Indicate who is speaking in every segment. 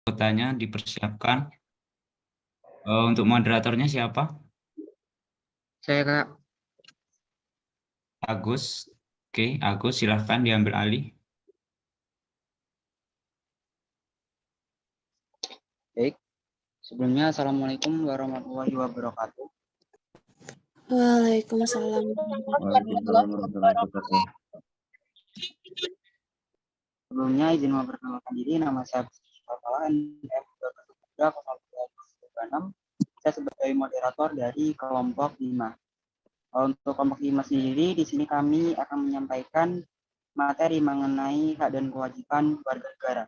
Speaker 1: Anggotanya dipersiapkan. Untuk moderatornya siapa?
Speaker 2: Saya, Kak.
Speaker 1: Agus. Oke, Agus silahkan diambil alih.
Speaker 2: Baik. Sebelumnya, Assalamualaikum warahmatullahi wabarakatuh.
Speaker 3: Waalaikumsalam.
Speaker 2: Sebelumnya, izin memperkenalkan diri. Nama saya NM 02 Saya sebagai moderator dari kelompok 5. Untuk kelompok 5 sendiri, di sini kami akan menyampaikan materi mengenai hak dan kewajiban warga negara.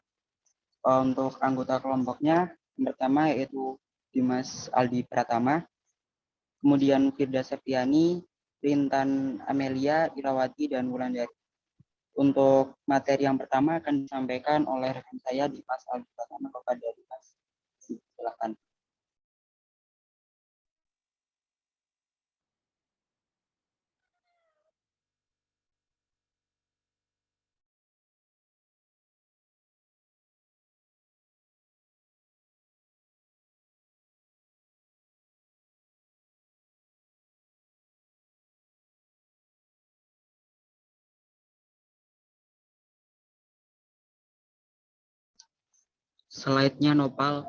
Speaker 2: Untuk anggota kelompoknya, yang pertama yaitu Dimas Aldi Pratama, kemudian Firda Septiani, Rintan Amelia, Irawati, dan Wulandari. Untuk materi yang pertama akan disampaikan oleh rekan saya Dimas Aldi Pratama kepada Dimas. Silakan. Slide-nya Nopal.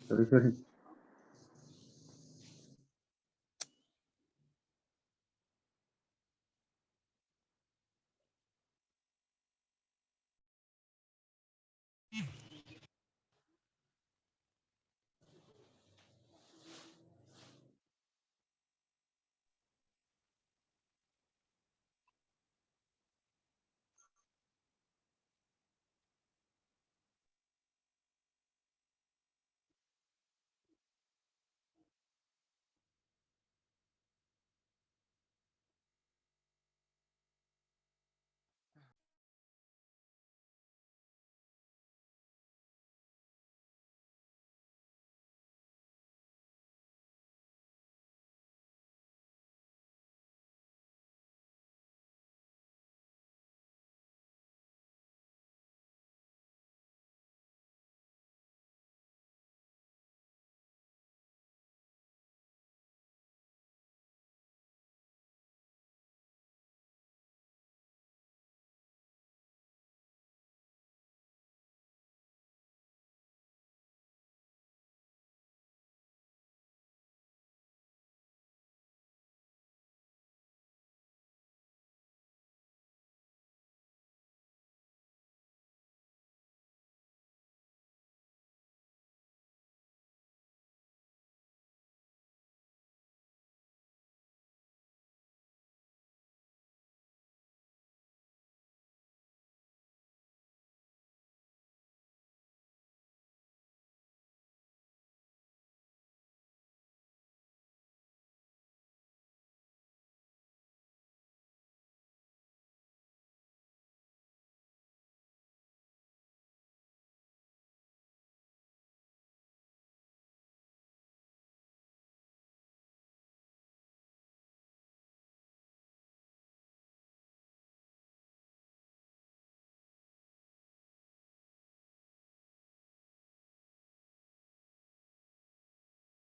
Speaker 2: Sorry.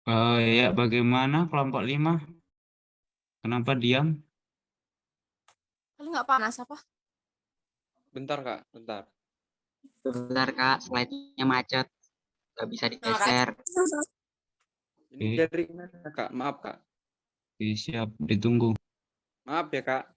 Speaker 1: Ya, bagaimana kelompok 5? Kenapa diam?
Speaker 3: Kalau nggak panas apa?
Speaker 4: Bentar, Kak. Bentar.
Speaker 2: Bentar, Kak. Slide-nya macet. Nggak bisa digeser.
Speaker 4: Ini
Speaker 1: Oke.
Speaker 4: dari mana, Kak? Maaf, Kak.
Speaker 1: Oke, siap, ditunggu.
Speaker 4: Maaf ya, Kak.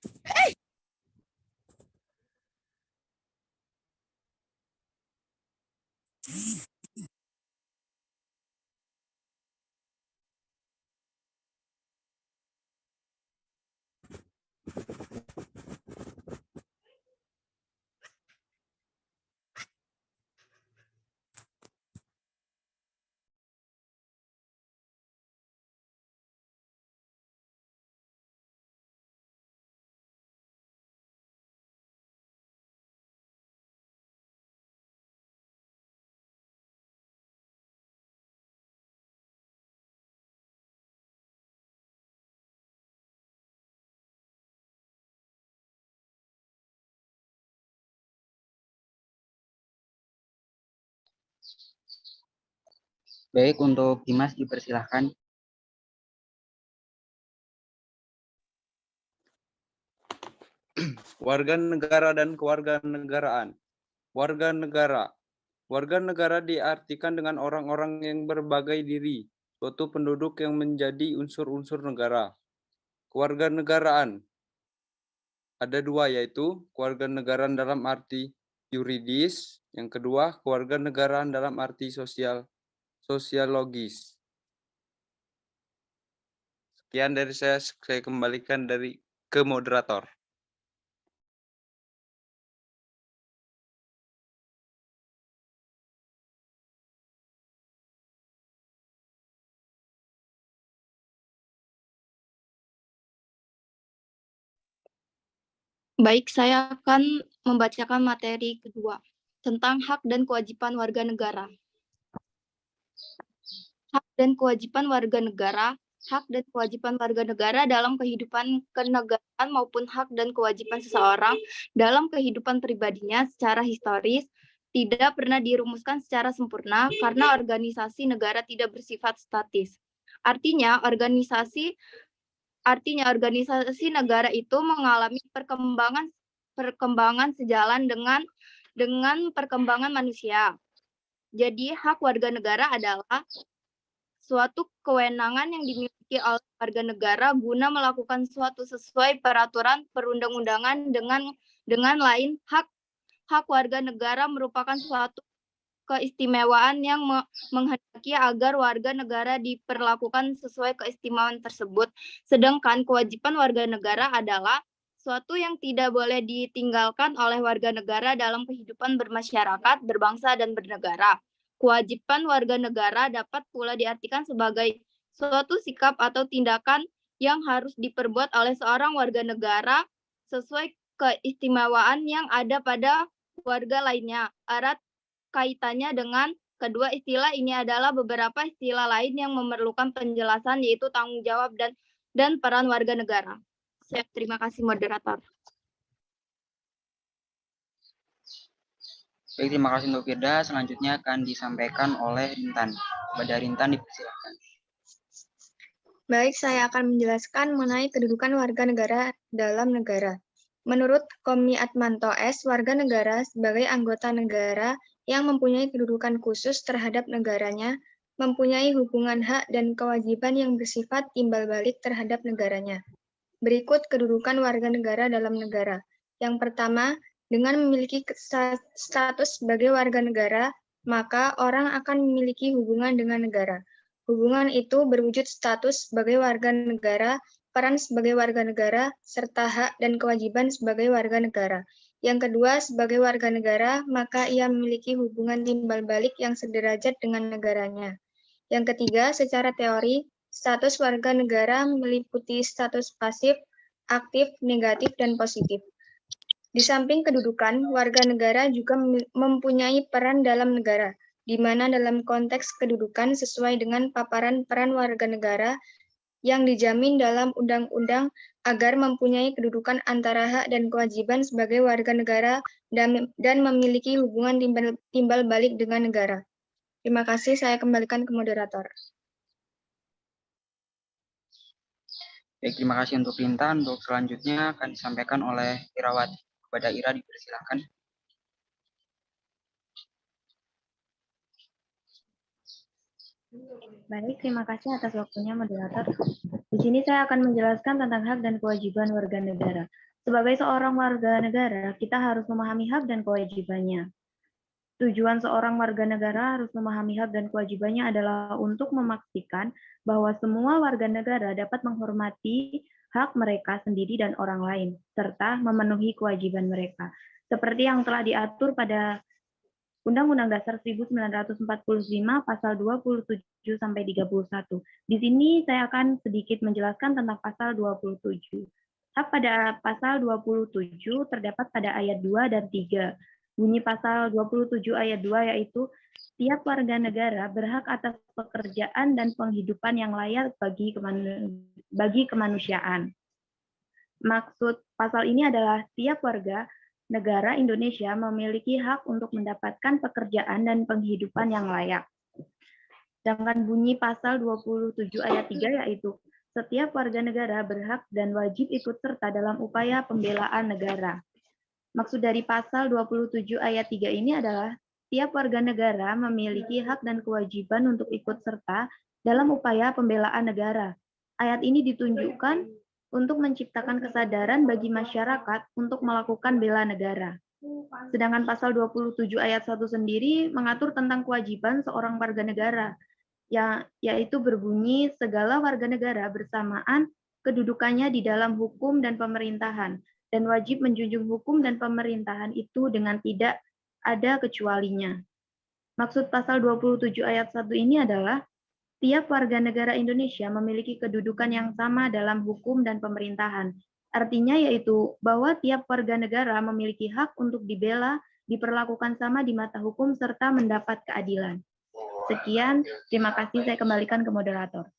Speaker 2: Baik, untuk Dimas dipersilahkan.
Speaker 4: Warga negara dan kewarganegaraan. Warga negara. Warga negara diartikan dengan orang-orang yang berbagai diri, suatu penduduk yang menjadi unsur-unsur negara. Kewarganegaraan. Ada dua, yaitu kewarganegaraan dalam arti yuridis, yang kedua kewarganegaraan dalam arti sosiologis. Sekian dari saya kembalikan ke moderator.
Speaker 3: Baik, saya akan membacakan materi kedua tentang hak dan kewajiban warga negara. Hak dan kewajiban warga negara. Hak dan kewajiban warga negara dalam kehidupan kenegaraan maupun hak dan kewajiban seseorang dalam kehidupan pribadinya secara historis tidak pernah dirumuskan secara sempurna karena organisasi negara tidak bersifat statis. Artinya organisasi negara itu mengalami perkembangan sejalan dengan perkembangan manusia. Jadi hak warga negara adalah suatu kewenangan yang dimiliki oleh warga negara guna melakukan suatu sesuai peraturan perundang-undangan dengan lain hak warga negara merupakan suatu keistimewaan yang menghendaki agar warga negara diperlakukan sesuai keistimewaan tersebut. Sedangkan kewajiban warga negara adalah suatu yang tidak boleh ditinggalkan oleh warga negara dalam kehidupan bermasyarakat, berbangsa, dan bernegara. Kewajiban warga negara dapat pula diartikan sebagai suatu sikap atau tindakan yang harus diperbuat oleh seorang warga negara sesuai keistimewaan yang ada pada warga lainnya. Erat kaitannya dengan kedua istilah ini adalah beberapa istilah lain yang memerlukan penjelasan, yaitu tanggung jawab dan peran warga negara. Terima kasih, moderator.
Speaker 2: Baik, terima kasih untuk Firda. Selanjutnya akan disampaikan oleh Rintan. Kepada Rintan dipersilakan.
Speaker 5: Baik, saya akan menjelaskan mengenai kedudukan warga negara dalam negara. Menurut Komi Atmanto S., warga negara sebagai anggota negara yang mempunyai kedudukan khusus terhadap negaranya, mempunyai hubungan hak dan kewajiban yang bersifat timbal balik terhadap negaranya. Berikut kedudukan warga negara dalam negara. Yang pertama, dengan memiliki status sebagai warga negara, maka orang akan memiliki hubungan dengan negara. Hubungan itu berwujud status sebagai warga negara, peran sebagai warga negara, serta hak dan kewajiban sebagai warga negara. Yang kedua, sebagai warga negara, maka ia memiliki hubungan timbal balik yang sederajat dengan negaranya. Yang ketiga, secara teori, status warga negara meliputi status pasif, aktif, negatif, dan positif. Di samping kedudukan, warga negara juga mempunyai peran dalam negara, di mana dalam konteks kedudukan sesuai dengan paparan peran warga negara yang dijamin dalam undang-undang agar mempunyai kedudukan antara hak dan kewajiban sebagai warga negara dan memiliki hubungan timbal balik dengan negara. Terima kasih, saya kembalikan ke moderator.
Speaker 2: Baik, terima kasih untuk Rintan. Untuk selanjutnya akan disampaikan oleh Irawati. Kepada Ira dipersilakan.
Speaker 6: Baik, terima kasih atas waktunya moderator. Di sini saya akan menjelaskan tentang hak dan kewajiban warga negara. Sebagai seorang warga negara, kita harus memahami hak dan kewajibannya. Tujuan seorang warga negara harus memahami hak dan kewajibannya adalah untuk memastikan bahwa semua warga negara dapat menghormati hak mereka sendiri dan orang lain, serta memenuhi kewajiban mereka, seperti yang telah diatur pada Undang-Undang Dasar 1945 pasal 27-31. Di sini saya akan sedikit menjelaskan tentang pasal 27. Hak pada pasal 27 terdapat pada ayat 2 dan 3. Bunyi pasal 27 ayat 2 yaitu tiap warga negara berhak atas pekerjaan dan penghidupan yang layak bagi kemanusiaan. Maksud pasal ini adalah tiap warga negara Indonesia memiliki hak untuk mendapatkan pekerjaan dan penghidupan yang layak. Sedangkan bunyi pasal 27 ayat 3 yaitu setiap warga negara berhak dan wajib ikut serta dalam upaya pembelaan negara. Maksud dari pasal 27 ayat 3 ini adalah tiap warga negara memiliki hak dan kewajiban untuk ikut serta dalam upaya pembelaan negara. Ayat ini ditunjukkan untuk menciptakan kesadaran bagi masyarakat untuk melakukan bela negara. Sedangkan pasal 27 ayat 1 sendiri mengatur tentang kewajiban seorang warga negara, yaitu berbunyi segala warga negara bersamaan kedudukannya di dalam hukum dan pemerintahan, dan wajib menjunjung hukum dan pemerintahan itu dengan tidak ada kecualinya. Maksud pasal 27 ayat 1 ini adalah tiap warga negara Indonesia memiliki kedudukan yang sama dalam hukum dan pemerintahan. Artinya yaitu bahwa tiap warga negara memiliki hak untuk dibela, diperlakukan sama di mata hukum, serta mendapat keadilan. Sekian, terima kasih. Saya kembalikan ke moderator.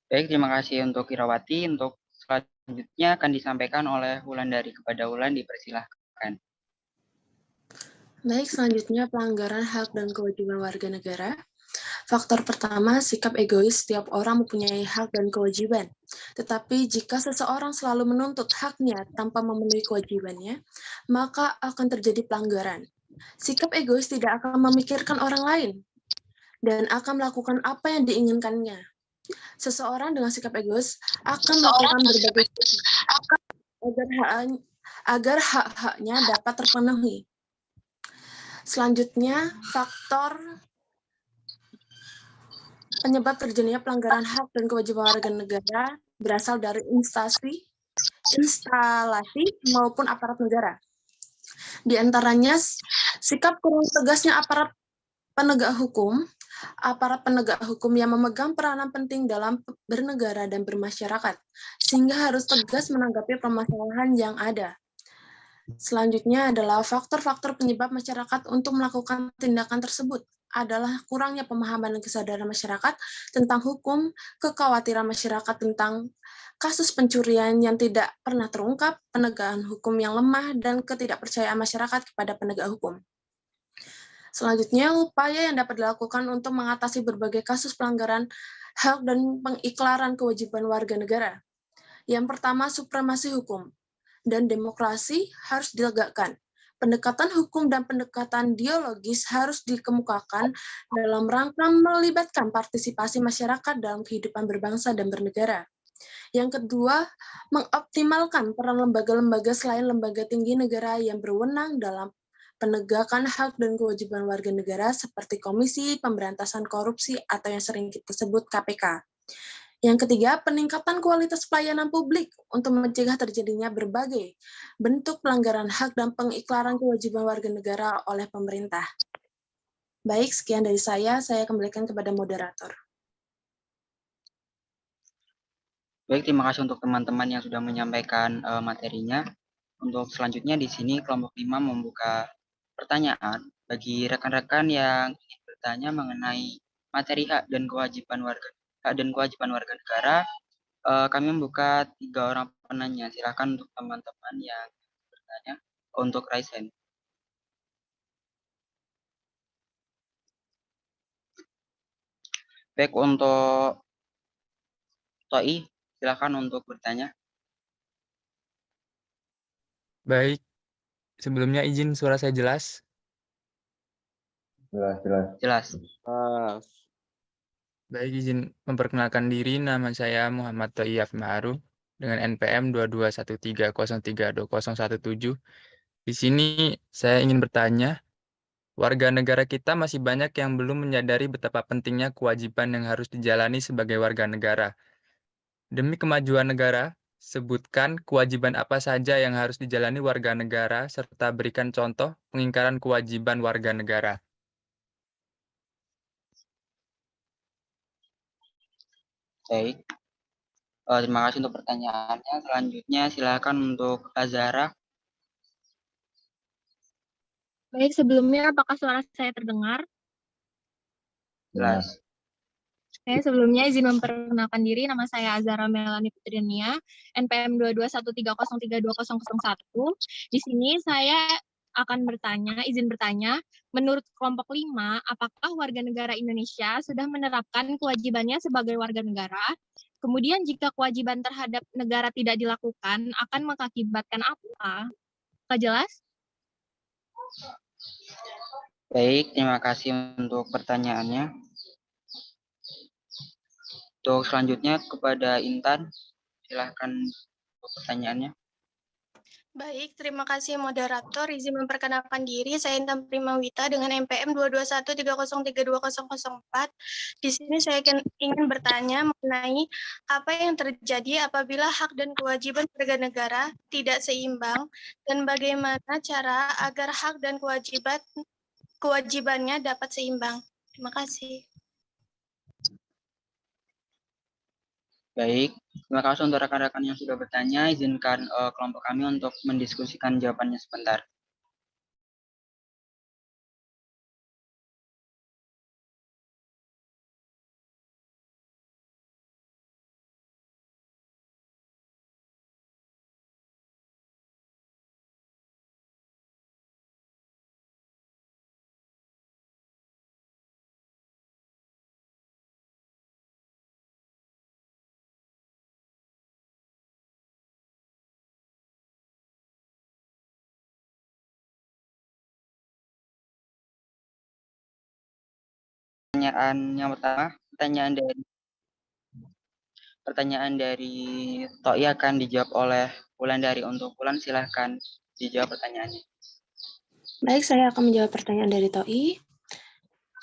Speaker 2: Baik, terima kasih untuk Irawati. Untuk selanjutnya akan disampaikan oleh Wulandari. Kepada Wulan dipersilahkan.
Speaker 7: Baik, selanjutnya pelanggaran hak dan kewajiban warga negara. Faktor pertama, sikap egois. Setiap orang mempunyai hak dan kewajiban. Tetapi jika seseorang selalu menuntut haknya tanpa memenuhi kewajibannya, maka akan terjadi pelanggaran. Sikap egois tidak akan memikirkan orang lain dan akan melakukan apa yang diinginkannya. Seseorang dengan sikap egois akan melakukan berbagai agar hak-haknya dapat terpenuhi. Selanjutnya, faktor penyebab terjadinya pelanggaran hak dan kewajiban warga negara berasal dari instalasi maupun aparat negara. Di antaranya, sikap kurang tegasnya aparat penegak hukum yang memegang peranan penting dalam bernegara dan bermasyarakat, sehingga harus tegas menanggapi permasalahan yang ada. Selanjutnya adalah faktor-faktor penyebab masyarakat untuk melakukan tindakan tersebut adalah kurangnya pemahaman dan kesadaran masyarakat tentang hukum, kekhawatiran masyarakat tentang kasus pencurian yang tidak pernah terungkap, penegakan hukum yang lemah, dan ketidakpercayaan masyarakat kepada penegak hukum. Selanjutnya, upaya yang dapat dilakukan untuk mengatasi berbagai kasus pelanggaran hak dan pengiklaran kewajiban warga negara. Yang pertama, supremasi hukum dan demokrasi harus ditegakkan. Pendekatan hukum dan pendekatan dialogis harus dikemukakan dalam rangka melibatkan partisipasi masyarakat dalam kehidupan berbangsa dan bernegara. Yang kedua, mengoptimalkan peran lembaga-lembaga selain lembaga tinggi negara yang berwenang dalam penegakan hak dan kewajiban warga negara seperti Komisi Pemberantasan Korupsi atau yang sering kita sebut KPK. Yang ketiga, peningkatan kualitas pelayanan publik untuk mencegah terjadinya berbagai bentuk pelanggaran hak dan pengiklaran kewajiban warga negara oleh pemerintah. Baik, sekian dari saya kembalikan kepada moderator.
Speaker 2: Baik, terima kasih untuk teman-teman yang sudah menyampaikan materinya. Untuk selanjutnya di sini kelompok 5 membuka pertanyaan bagi rekan-rekan yang ingin bertanya mengenai materi hak dan kewajiban warga negara. Kami membuka 3 orang penanya. Silakan untuk teman-teman yang bertanya untuk raise hand. Baik, untuk Toi, silakan untuk bertanya.
Speaker 1: Baik, sebelumnya izin suara saya jelas.
Speaker 2: Jelas.
Speaker 1: Baik, izin memperkenalkan diri. Nama saya Muhammad Toiyaf Ma'aruf dengan NPM 2213032017. Di sini saya ingin bertanya, warga negara kita masih banyak yang belum menyadari betapa pentingnya kewajiban yang harus dijalani sebagai warga negara. Demi kemajuan negara, sebutkan kewajiban apa saja yang harus dijalani warga negara serta berikan contoh pengingkaran kewajiban warga negara.
Speaker 2: Baik. Terima kasih untuk pertanyaannya. Selanjutnya silakan untuk Azhara.
Speaker 3: Baik, sebelumnya apakah suara saya terdengar?
Speaker 2: Jelas.
Speaker 3: Oke, sebelumnya izin memperkenalkan diri. Nama saya Azhara Melani Putriania, NPM 2213032001. Di sini saya
Speaker 8: izin bertanya, menurut kelompok 5, apakah warga negara Indonesia sudah menerapkan kewajibannya sebagai warga negara? Kemudian jika kewajiban terhadap negara tidak dilakukan, akan mengakibatkan apa? Apakah jelas?
Speaker 2: Baik, terima kasih untuk pertanyaannya. Untuk selanjutnya kepada Intan, silahkan untuk pertanyaannya.
Speaker 9: Baik, terima kasih moderator. Izin memperkenalkan diri, saya Intan Primawita dengan NPM 22130320004. Di sini saya ingin bertanya mengenai apa yang terjadi apabila hak dan kewajiban warga negara tidak seimbang dan bagaimana cara agar hak dan kewajibannya dapat seimbang. Terima kasih.
Speaker 2: Baik, terima kasih untuk rekan-rekan yang sudah bertanya. Izinkan kelompok kami untuk mendiskusikan jawabannya sebentar. Pertanyaan yang pertama, pertanyaan dari Toi akan dijawab oleh Wulandari. Untuk Wulan, silahkan dijawab pertanyaannya.
Speaker 7: Baik, saya akan menjawab pertanyaan dari Toi.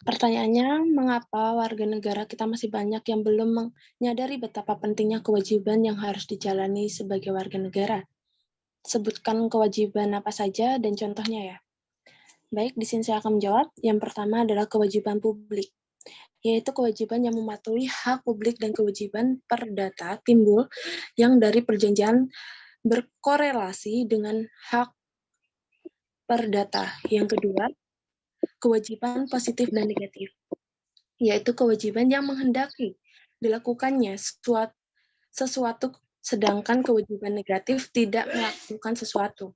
Speaker 7: Pertanyaannya, mengapa warga negara kita masih banyak yang belum menyadari betapa pentingnya kewajiban yang harus dijalani sebagai warga negara? Sebutkan kewajiban apa saja dan contohnya ya. Baik, di sini saya akan menjawab. Yang pertama adalah kewajiban publik, yaitu kewajiban yang mematuhi hak publik dan kewajiban perdata timbul yang dari perjanjian berkorelasi dengan hak perdata. Yang kedua, kewajiban positif dan negatif, yaitu kewajiban yang menghendaki dilakukannya sesuatu sedangkan kewajiban negatif tidak melakukan sesuatu.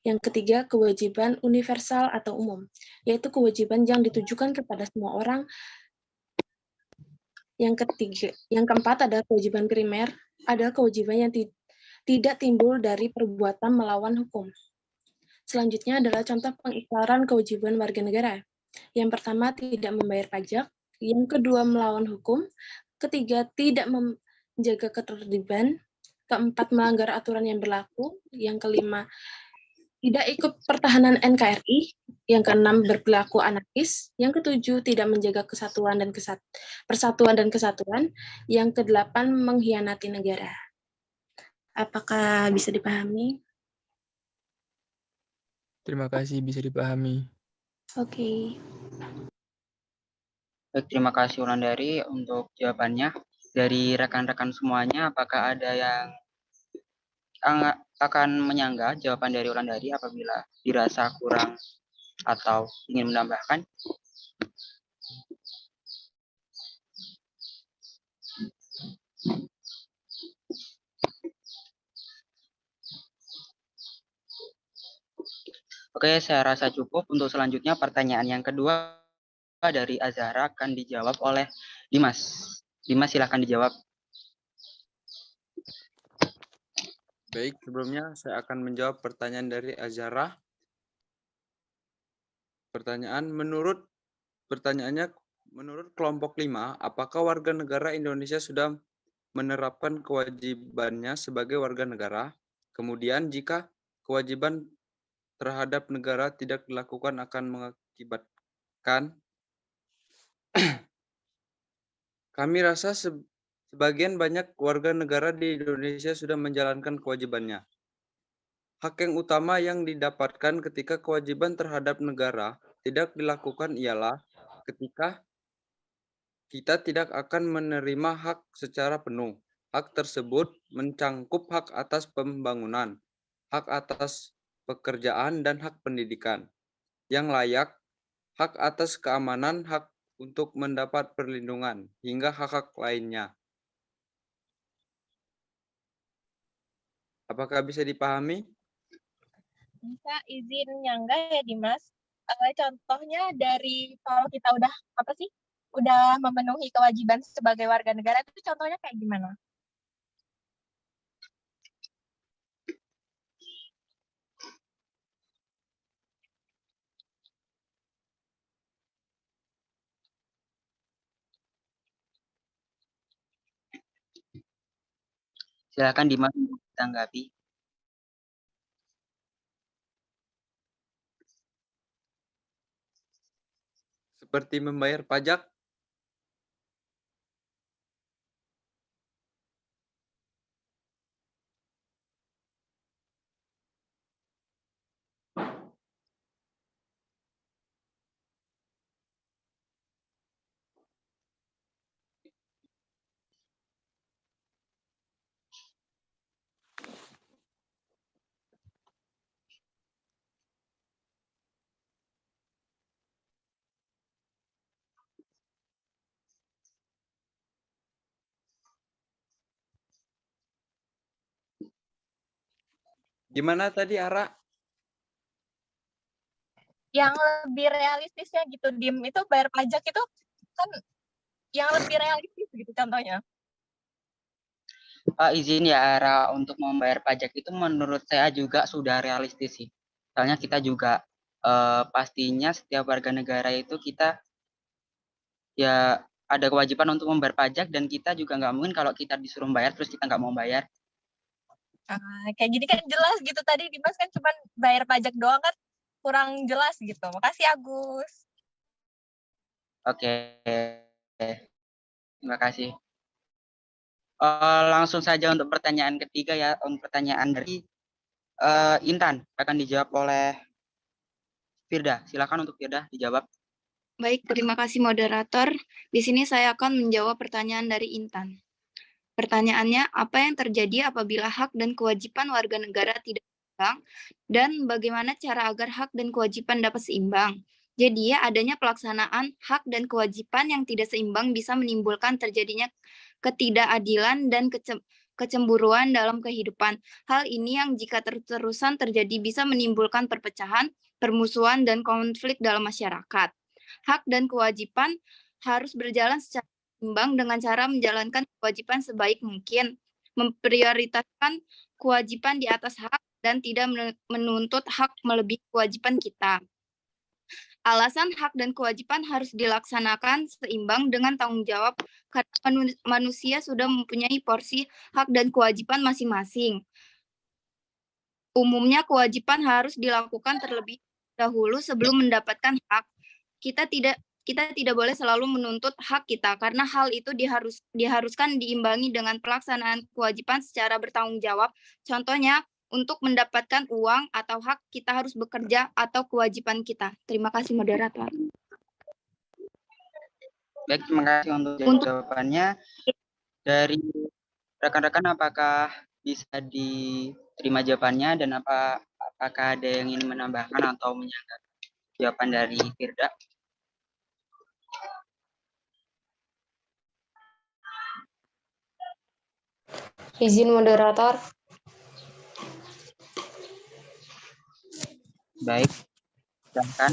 Speaker 7: Yang ketiga, kewajiban universal atau umum, yaitu kewajiban yang ditujukan kepada semua orang. Yang keempat adalah kewajiban primer, adalah kewajiban yang tidak timbul dari perbuatan melawan hukum. Selanjutnya adalah contoh pengikraran kewajiban warga negara. Yang pertama, tidak membayar pajak. Yang kedua, melawan hukum. Ketiga, tidak menjaga ketertiban. Keempat, melanggar aturan yang berlaku. Yang kelima, tidak ikut pertahanan NKRI. Yang keenam, berperilaku anarkis. Yang ketujuh, tidak menjaga persatuan dan kesatuan. Yang kedelapan, mengkhianati negara. Apakah bisa dipahami?
Speaker 1: Terima kasih, bisa dipahami.
Speaker 7: Oke.
Speaker 2: Baik, terima kasih Wulandari untuk jawabannya. Dari rekan-rekan semuanya, apakah ada yang akan menyanggah jawaban dari Wulandari apabila dirasa kurang atau ingin menambahkan? Oke, saya rasa cukup. Untuk selanjutnya pertanyaan yang kedua dari Azhara akan dijawab oleh Dimas. Dimas, silahkan dijawab.
Speaker 4: Baik, sebelumnya saya akan menjawab pertanyaan dari Azhara. Pertanyaannya, menurut kelompok 5, apakah warga negara Indonesia sudah menerapkan kewajibannya sebagai warga negara? Kemudian, jika kewajiban terhadap negara tidak dilakukan akan mengakibatkan. Kami rasa sebagian banyak warga negara di Indonesia sudah menjalankan kewajibannya. Hak yang utama yang didapatkan ketika kewajiban terhadap negara tidak dilakukan ialah ketika kita tidak akan menerima hak secara penuh. Hak tersebut mencangkup hak atas pembangunan, hak atas pekerjaan, dan hak pendidikan yang layak, hak atas keamanan, hak untuk mendapat perlindungan, hingga hak-hak lainnya. Apakah bisa dipahami?
Speaker 8: Bisa izin nyangga ya Dimas. Contohnya dari kalau kita udah apa sih? Udah memenuhi kewajiban sebagai warga negara itu contohnya kayak gimana?
Speaker 2: Silakan Dimas untuk ditanggapi.
Speaker 4: Seperti membayar pajak, gimana tadi Ara?
Speaker 8: Yang lebih realistisnya gitu, Dim, itu bayar pajak itu kan yang lebih realistis gitu contohnya.
Speaker 2: Izin ya Ara, untuk membayar pajak itu menurut saya juga sudah realistis sih. Soalnya kita juga pastinya setiap warga negara itu kita ya ada kewajiban untuk membayar pajak dan kita juga nggak mungkin kalau kita disuruh bayar terus kita nggak mau bayar.
Speaker 8: Kayak gini kan jelas gitu, tadi Dimas kan cuma bayar pajak doang kan kurang jelas gitu. Makasih Agus.
Speaker 2: Oke, terima kasih. Langsung saja untuk pertanyaan ketiga ya, untuk pertanyaan dari Intan akan dijawab oleh Firda. Silakan untuk Firda dijawab.
Speaker 3: Baik, terima kasih moderator. Di sini saya akan menjawab pertanyaan dari Intan. Pertanyaannya, apa yang terjadi apabila hak dan kewajiban warga negara tidak seimbang dan bagaimana cara agar hak dan kewajiban dapat seimbang? Jadi, adanya pelaksanaan hak dan kewajiban yang tidak seimbang bisa menimbulkan terjadinya ketidakadilan dan kecemburuan dalam kehidupan. Hal ini yang jika terus-terusan terjadi bisa menimbulkan perpecahan, permusuhan, dan konflik dalam masyarakat. Hak dan kewajiban harus berjalan secara seimbang dengan cara menjalankan kewajiban sebaik mungkin, memprioritaskan kewajiban di atas hak dan tidak menuntut hak melebihi kewajiban kita. Alasan hak dan kewajiban harus dilaksanakan seimbang dengan tanggung jawab karena manusia sudah mempunyai porsi hak dan kewajiban masing-masing. Umumnya kewajiban harus dilakukan terlebih dahulu sebelum mendapatkan hak. Kita tidak boleh selalu menuntut hak kita karena hal itu diharuskan diimbangi dengan pelaksanaan kewajiban secara bertanggung jawab. Contohnya, untuk mendapatkan uang atau hak kita harus bekerja atau kewajiban kita. Terima kasih moderator.
Speaker 2: Baik, terima kasih untuk jawabannya. Dari rekan-rekan apakah bisa diterima jawabannya dan apakah ada yang ingin menambahkan atau menyanggah jawaban dari Firda?
Speaker 5: Izin moderator.
Speaker 2: Baik, silakan.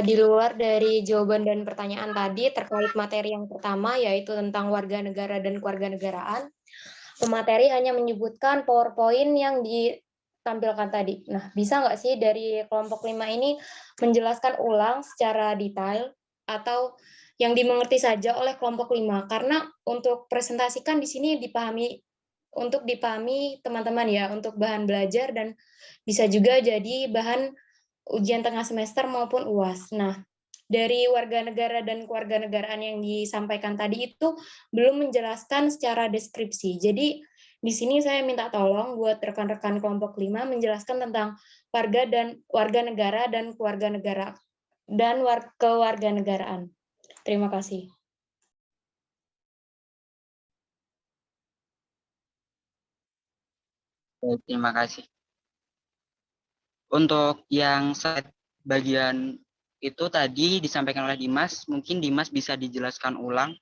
Speaker 5: Di luar dari jawaban dan pertanyaan tadi terkait materi yang pertama yaitu tentang warga negara dan kewarganegaraan, pemateri hanya menyebutkan PowerPoint yang ditampilkan tadi. Nah, bisa nggak sih dari kelompok 5 ini menjelaskan ulang secara detail atau yang dimengerti saja oleh kelompok 5? Karena untuk presentasikan di sini dipahami teman-teman ya, untuk bahan belajar dan bisa juga jadi bahan ujian tengah semester maupun UAS. Nah, dari warga negara dan kewarganegaraan yang disampaikan tadi itu belum menjelaskan secara deskripsi. Jadi, di sini saya minta tolong buat rekan-rekan kelompok 5 menjelaskan tentang warga negara dan kewarganegara dan kewarganegaraan. Terima kasih.
Speaker 2: Baik, terima kasih. Untuk yang slide bagian itu tadi disampaikan oleh Dimas, mungkin Dimas bisa dijelaskan ulang.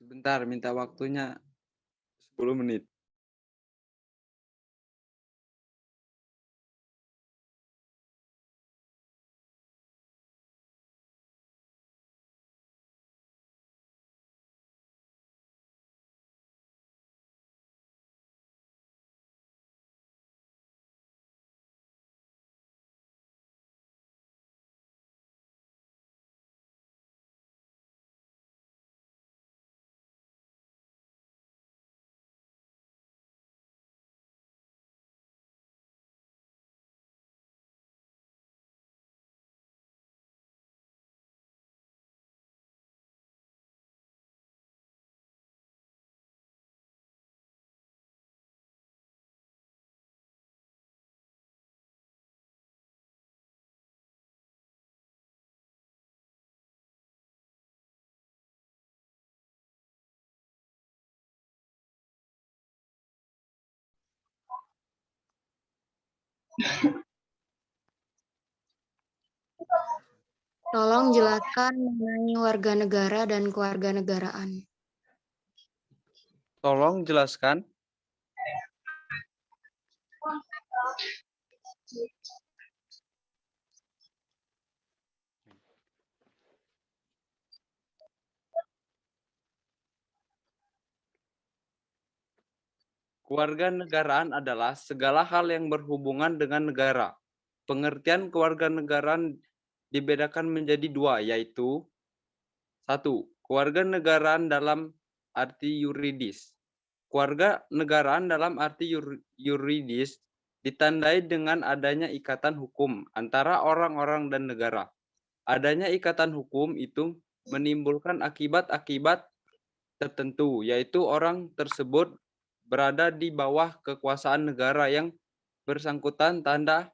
Speaker 4: Sebentar, minta waktunya 10 menit.
Speaker 10: Tolong jelaskan mengenai warga negara dan kewarganegaraan.
Speaker 4: Tolong jelaskan. Kewarganegaraan adalah segala hal yang berhubungan dengan negara. Pengertian kewarganegaraan dibedakan menjadi dua, yaitu 1. Kewarganegaraan dalam arti yuridis. Kewarganegaraan dalam arti yuridis ditandai dengan adanya ikatan hukum antara orang-orang dan negara. Adanya ikatan hukum itu menimbulkan akibat-akibat tertentu, yaitu orang tersebut berada di bawah kekuasaan negara yang bersangkutan, tanda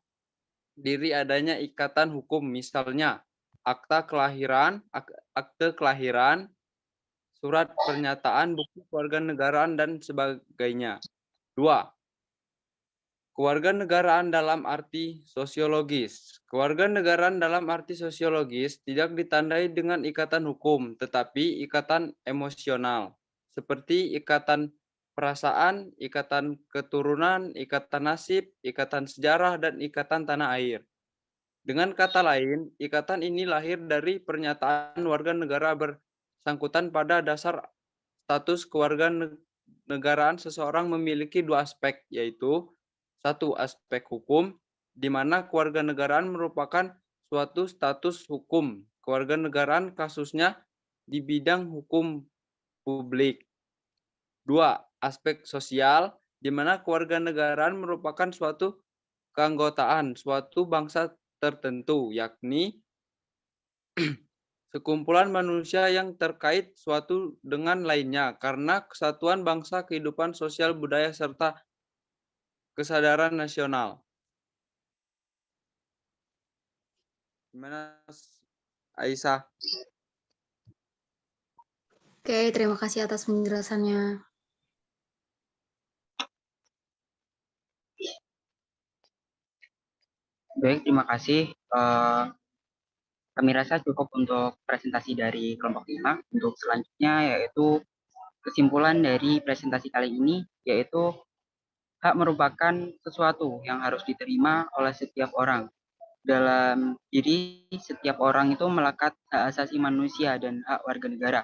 Speaker 4: diri adanya ikatan hukum, misalnya akte kelahiran, surat pernyataan, bukti kewarganegaraan, dan sebagainya. 2. Kewarganegaraan dalam arti sosiologis. Kewarganegaraan dalam arti sosiologis tidak ditandai dengan ikatan hukum, tetapi ikatan emosional, seperti ikatan perasaan, ikatan keturunan, ikatan nasib, ikatan sejarah, dan ikatan tanah air. Dengan kata lain, ikatan ini lahir dari pernyataan warga negara bersangkutan pada dasar status kewarganegaraan seseorang memiliki dua aspek, yaitu 1. Aspek hukum, di mana kewarganegaraan merupakan suatu status hukum. Kewarganegaraan kasusnya di bidang hukum publik. 2. Aspek sosial, di mana kewarganegaraan merupakan suatu keanggotaan suatu bangsa tertentu, yakni sekumpulan manusia yang terkait suatu dengan lainnya karena kesatuan bangsa, kehidupan sosial, budaya, serta kesadaran nasional. Gimana, Aisyah?
Speaker 10: Oke, terima kasih atas penjelasannya.
Speaker 2: Baik, terima kasih. Kami rasa cukup untuk presentasi dari kelompok 5. Untuk selanjutnya yaitu kesimpulan dari presentasi kali ini, yaitu hak merupakan sesuatu yang harus diterima oleh setiap orang. Dalam diri setiap orang itu melekat hak asasi manusia dan hak warga negara.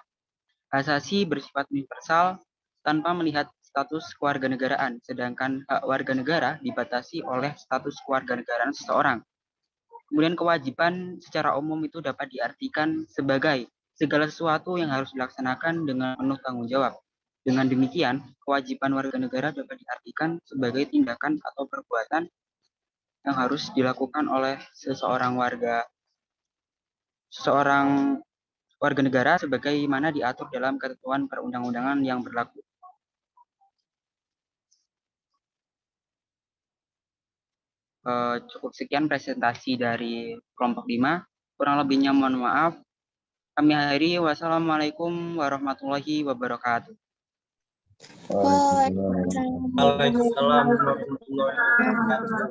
Speaker 2: Hak asasi bersifat universal tanpa melihat status kewarganegaraan, sedangkan hak warga negara dibatasi oleh status kewarganegaraan seseorang. Kemudian kewajiban secara umum itu dapat diartikan sebagai segala sesuatu yang harus dilaksanakan dengan penuh tanggung jawab. Dengan demikian, kewajiban warga negara dapat diartikan sebagai tindakan atau perbuatan yang harus dilakukan oleh seseorang warga negara sebagaimana diatur dalam ketentuan perundang-undangan yang berlaku. Cukup sekian presentasi dari kelompok 5. Kurang lebihnya mohon maaf. Kami akhiri. Wassalamualaikum warahmatullahi wabarakatuh.
Speaker 9: Waalaikumsalam warahmatullahi wabarakatuh.